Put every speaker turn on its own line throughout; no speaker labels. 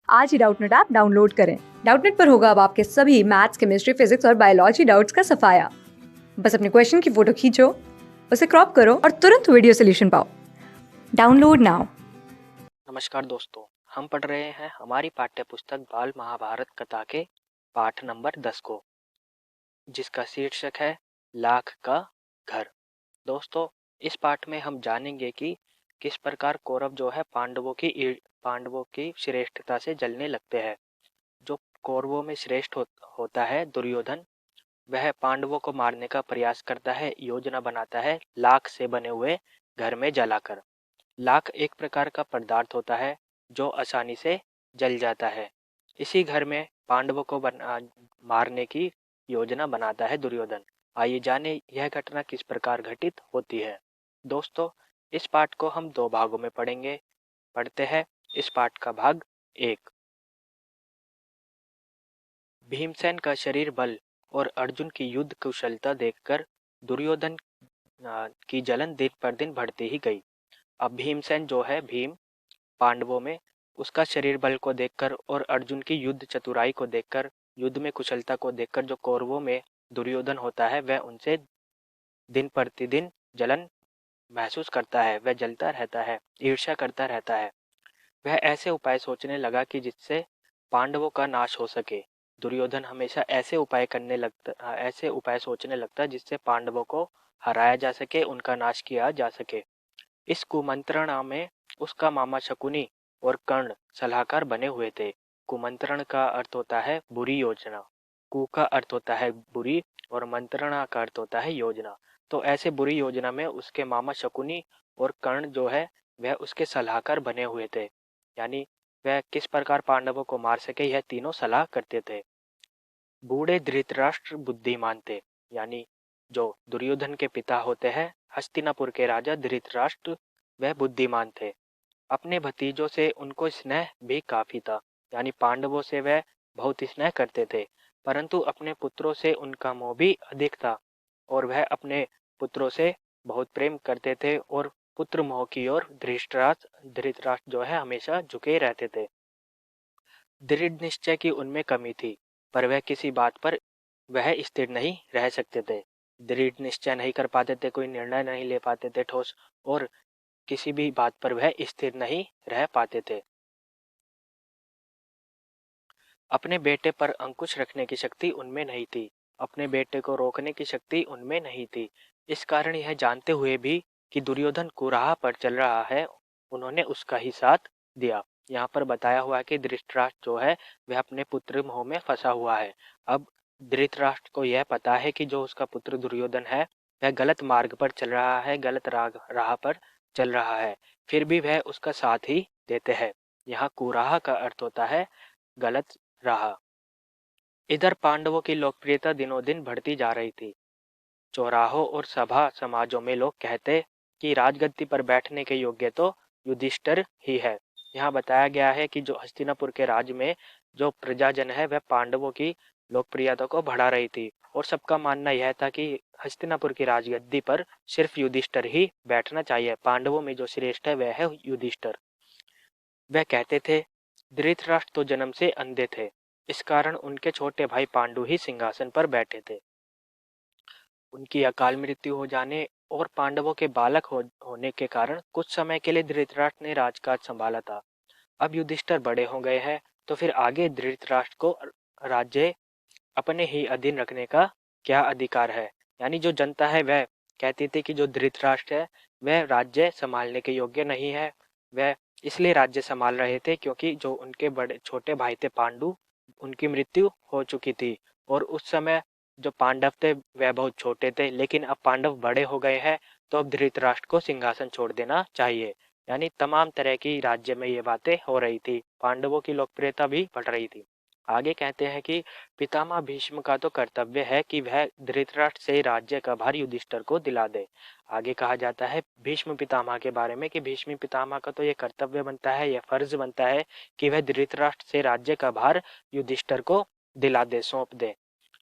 आज ही Doubtnut app download करें। Doubtnut पर होगा अब आपके सभी मैथ्स, केमिस्ट्री, फिजिक्स और बायोलॉजी डाउट्स का सफाया। बस अपने क्वेश्चन की फोटो खींचो, उसे क्रॉप करो और तुरंत वीडियो सोल्यूशन पाओ। Download now.
नमस्कार दोस्तों, हम पढ़ रहे हैं हमारी पाठ्य पुस्तक बाल महाभारत कथा के पाठ नंबर 10 को, जिसका शीर्षक है लाख का घर। दोस्तों, इस पाठ में हम जानेंगे कि किस प्रकार कौरव जो है पांडवों की श्रेष्ठता से जलने लगते हैं। जो कौरवों में श्रेष्ठ होता है दुर्योधन, वह पांडवों को मारने का प्रयास करता है, योजना बनाता है लाख से बने हुए घर में जलाकर। लाख एक प्रकार का पदार्थ होता है जो आसानी से जल जाता है। इसी घर में पांडवों को मारने की योजना बनाता है दुर्योधन। आइए जाने यह घटना किस प्रकार घटित होती है। दोस्तों, इस पाठ को हम दो भागों में पढ़ेंगे। पढ़ते हैं इस पाठ का भाग 1। भीमसेन का शरीर बल और अर्जुन की युद्ध कुशलता देखकर दुर्योधन की जलन दिन पर दिन बढ़ती ही गई। अब भीमसेन जो है, भीम पांडवों में, उसका शरीर बल को देखकर और अर्जुन की युद्ध चतुराई को देखकर, युद्ध में कुशलता को देखकर जो कौरवों में दुर्योधन होता है, वह उनसे दिन प्रतिदिन जलन महसूस करता है। वह जलता रहता है, ईर्ष्या करता रहता है। वह ऐसे उपाय सोचने लगा कि जिससे पांडवों का नाश हो सके। दुर्योधन हमेशा ऐसे उपाय सोचने लगता जिससे पांडवों को हराया जा सके, उनका नाश किया जा सके। इस कुमंत्रणा में उसका मामा शकुनी और कर्ण सलाहकार बने हुए थे। कुमंत्रण का अर्थ होता है बुरी योजना, कु का अर्थ होता है बुरी और मंत्रणा का अर्थ होता है योजना। तो ऐसे बुरी योजना में उसके मामा शकुनी और कर्ण जो है, वह उसके सलाहकार बने हुए थे। यानी वह किस प्रकार पांडवों को मार सके, यह तीनों सलाह करते थे। बूढ़े धृतराष्ट्र बुद्धिमान थे। यानी जो दुर्योधन के पिता होते हैं, हस्तिनापुर के राजा धृतराष्ट्र, वह बुद्धिमान थे। अपने भतीजों से उनको स्नेह भी काफी था। यानी पांडवों से वह बहुत स्नेह करते थे, परंतु अपने पुत्रों से उनका मोह भी अधिक था और वह अपने पुत्रों से बहुत प्रेम करते थे और पुत्र मोह की ओर धृतराष्ट्र जो है हमेशा झुके रहते थे। दृढ़ निश्चय की उनमें कमी थी, पर वह किसी बात पर वह स्थिर नहीं रह सकते थे। दृढ़ निश्चय नहीं कर पाते थे, कोई निर्णय नहीं ले पाते थे ठोस, और किसी भी बात पर वह स्थिर नहीं रह पाते थे। अपने बेटे पर अंकुश रखने की शक्ति उनमें नहीं थी, अपने बेटे को रोकने की शक्ति उनमें नहीं थी। इस कारण यह जानते हुए भी कि दुर्योधन कुराह पर चल रहा है, उन्होंने उसका ही साथ दिया। यहाँ पर बताया हुआ है कि धृतराष्ट्र जो है, वह अपने पुत्र मोह में फंसा हुआ है। अब धृतराष्ट्र को यह पता है कि जो उसका पुत्र दुर्योधन है, वह गलत मार्ग पर चल रहा है, गलत राह पर चल रहा है, फिर भी वह उसका साथ ही देते हैं। यहाँ कुराह का अर्थ होता है गलत राह। इधर पांडवों की लोकप्रियता दिनों दिन बढ़ती जा रही थी। चौराहों और सभा समाजों में लोग कहते कि राजगद्दी पर बैठने के योग्य तो युधिष्ठिर ही है। यहाँ बताया गया है कि जो हस्तिनापुर के राज्य में जो प्रजाजन है, वह पांडवों की लोकप्रियता को बढ़ा रही थी और सबका मानना यह था कि हस्तिनापुर की राजगद्दी पर सिर्फ युधिष्ठिर ही बैठना चाहिए। पांडवों में जो श्रेष्ठ है वह है युधिष्ठिर। वह कहते थे धृतराष्ट्र तो जन्म से अंधे थे, इस कारण उनके छोटे भाई पांडु ही सिंहासन पर बैठे थे। उनकी अकाल मृत्यु हो जाने और पांडवों के बालक होने के कारण कुछ समय के लिए धृतराष्ट्र ने राजकाज संभाला था। अब युधिष्ठिर बड़े हो गए हैं, तो फिर आगे धृतराष्ट्र को राज्य अपने ही अधीन रखने का क्या अधिकार है। यानी जो जनता है वह कहती थी कि जो धृतराष्ट्र है वह राज्य संभालने के योग्य नहीं है। वह इसलिए राज्य संभाल रहे थे क्योंकि जो उनके बड़े छोटे भाई थे पांडु, उनकी मृत्यु हो चुकी थी और उस समय जो पांडव थे वह बहुत छोटे थे, लेकिन अब पांडव बड़े हो गए हैं, तो अब धृतराष्ट्र को सिंहासन छोड़ देना चाहिए। यानी तमाम तरह की राज्य में ये बातें हो रही थी, पांडवों की लोकप्रियता भी बढ़ रही थी। आगे कहते हैं कि पितामह भीष्म का तो कर्तव्य है कि वह धृतराष्ट्र से राज्य का भार युधिष्ठिर को दिला दे। आगे कहा जाता है भीष्म पितामह के बारे में कि भीष्म पितामह का तो यह कर्तव्य बनता है, यह फर्ज बनता है कि वह धृतराष्ट्र से राज्य का भार युधिष्ठिर को दिला दे, सौंप दे।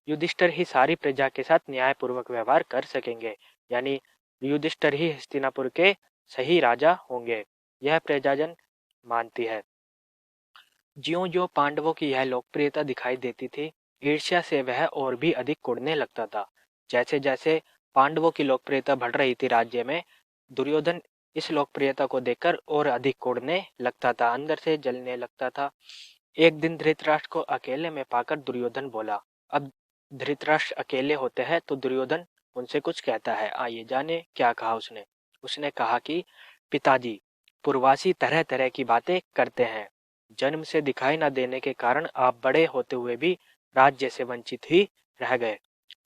युधिष्ठिर ही सारी प्रजा के साथ न्यायपूर्वक व्यवहार कर सकेंगे। यानी युधिष्ठिर ही हस्तिनापुर के सही राजा होंगे, यह प्रजाजन मानती है। ज्यों-ज्यों पांडवों की यह लोकप्रियता दिखाई देती थी, ईर्ष्या से वह और भी अधिक कुढ़ने लगता था। जैसे-जैसे पांडवों की लोकप्रियता बढ़ रही थी राज्य में, दुर्योधन इस लोकप्रियता को देखकर और अधिक कुढ़ने लगता था, अंदर से जलने लगता था। एक दिन धृतराष्ट्र को अकेले में पाकर दुर्योधन बोला। अब धृतराष्ट्र अकेले होते हैं तो दुर्योधन उनसे कुछ कहता है। आइए जाने क्या कहा उसने। उसने कहा कि पिताजी, पूर्ववासी तरह-तरह की बातें करते हैं। जन्म से दिखाई न देने के कारण आप बड़े होते हुए भी राज्य से वंचित ही रह गए।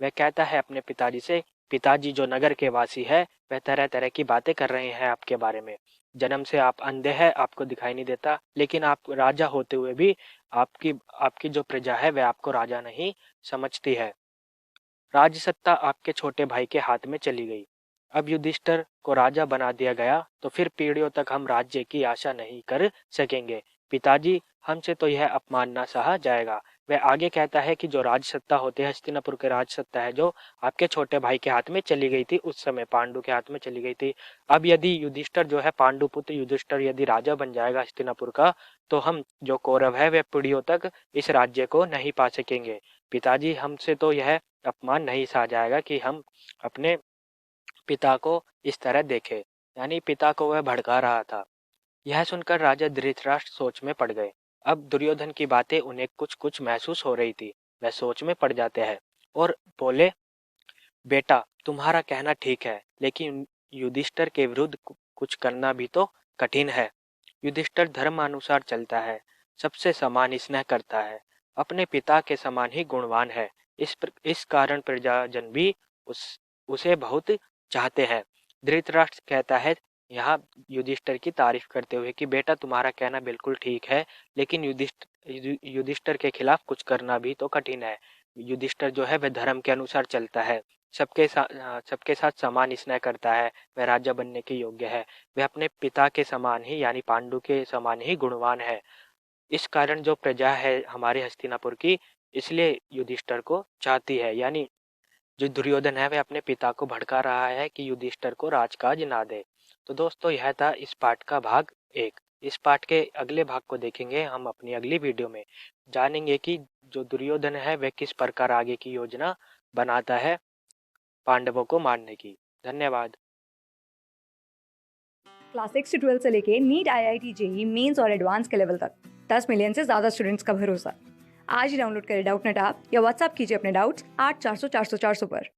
वह कहता है अपने पिताजी से, पिताजी जो नगर के वासी है वह तरह-तरह की बातें कर रहे हैं आपके बारे में। जन्म से आप अंधे हैं, आपको दिखाई नहीं देता, लेकिन आप राजा होते हुए भी आपकी आपकी जो प्रजा है वह आपको राजा नहीं समझती है। राजसत्ता आपके छोटे भाई के हाथ में चली गई। अब युधिष्ठिर को राजा बना दिया गया तो फिर पीढ़ियों तक हम राज्य की आशा नहीं कर सकेंगे। पिताजी, हमसे तो यह अपमान ना सहा जाएगा। वह आगे कहता है कि जो राजसत्ता होती है, हस्तिनापुर की राजसत्ता है जो आपके छोटे भाई के हाथ में चली गई थी, उस समय पांडु के हाथ में चली गई थी। अब यदि युधिष्ठिर जो है, पांडु पुत्र युधिष्ठिर यदि राजा बन जाएगा हस्तिनापुर का, तो हम जो कौरव है वह पीढ़ियों तक इस राज्य को नहीं पा सकेंगे। पिताजी, हमसे तो यह अपमान नहीं सहा जाएगा कि हम अपने पिता को इस तरह देखें। यानी पिता को वह भड़का रहा था। यह सुनकर राजा धृतराष्ट्र सोच में पड़ गए। अब दुर्योधन की बातें उन्हें कुछ-कुछ महसूस हो रही थी। वह सोच में पड़ जाते हैं और बोले, बेटा तुम्हारा कहना ठीक है, लेकिन युधिष्ठिर के विरुद्ध कुछ करना भी तो कठिन है। युधिष्ठिर धर्मानुसार चलता है, सबसे समान स्नेह करता है, अपने पिता के समान ही गुणवान है। इस कारण प्रजाजन भी उसे बहुत चाहते हैं। धृतराष्ट्र कहता है यहाँ युधिष्ठिर की तारीफ करते हुए कि बेटा तुम्हारा कहना बिल्कुल ठीक है, लेकिन युधिष्ठिर के खिलाफ कुछ करना भी तो कठिन है। युधिष्ठिर जो है वह धर्म के अनुसार चलता है, सबके साथ समान स्नेह करता है, वह राजा बनने के योग्य है, वह अपने पिता के समान ही यानी पांडु के समान ही गुणवान है। इस कारण जो प्रजा है हमारे हस्तिनापुर की, इसलिए युधिष्ठिर को चाहती है। यानी जो दुर्योधन है वह अपने पिता को भड़का रहा है कि युधिष्ठिर को राजकाज ना दे। तो दोस्तों यह था इस पाठ का भाग 1। इस पाठ के अगले भाग को देखेंगे हम अपनी अगली वीडियो में। जानेंगे कि जो दुर्योधन है वह किस प्रकार आगे की योजना बनाता है पांडवों को मारने की। धन्यवाद।
क्लास 6 से 12 से लेके नीट, IIT, जेईई मेंस और एडवांस के लेवल तक 10 मिलियन से ज़्यादा स्टूडेंट्स का भरोसा। आज ही डाउनलोड करें डाउटनेट ऐप या व्हाट्सएप कीजिए अपने डाउट्स 8400 400 400 पर।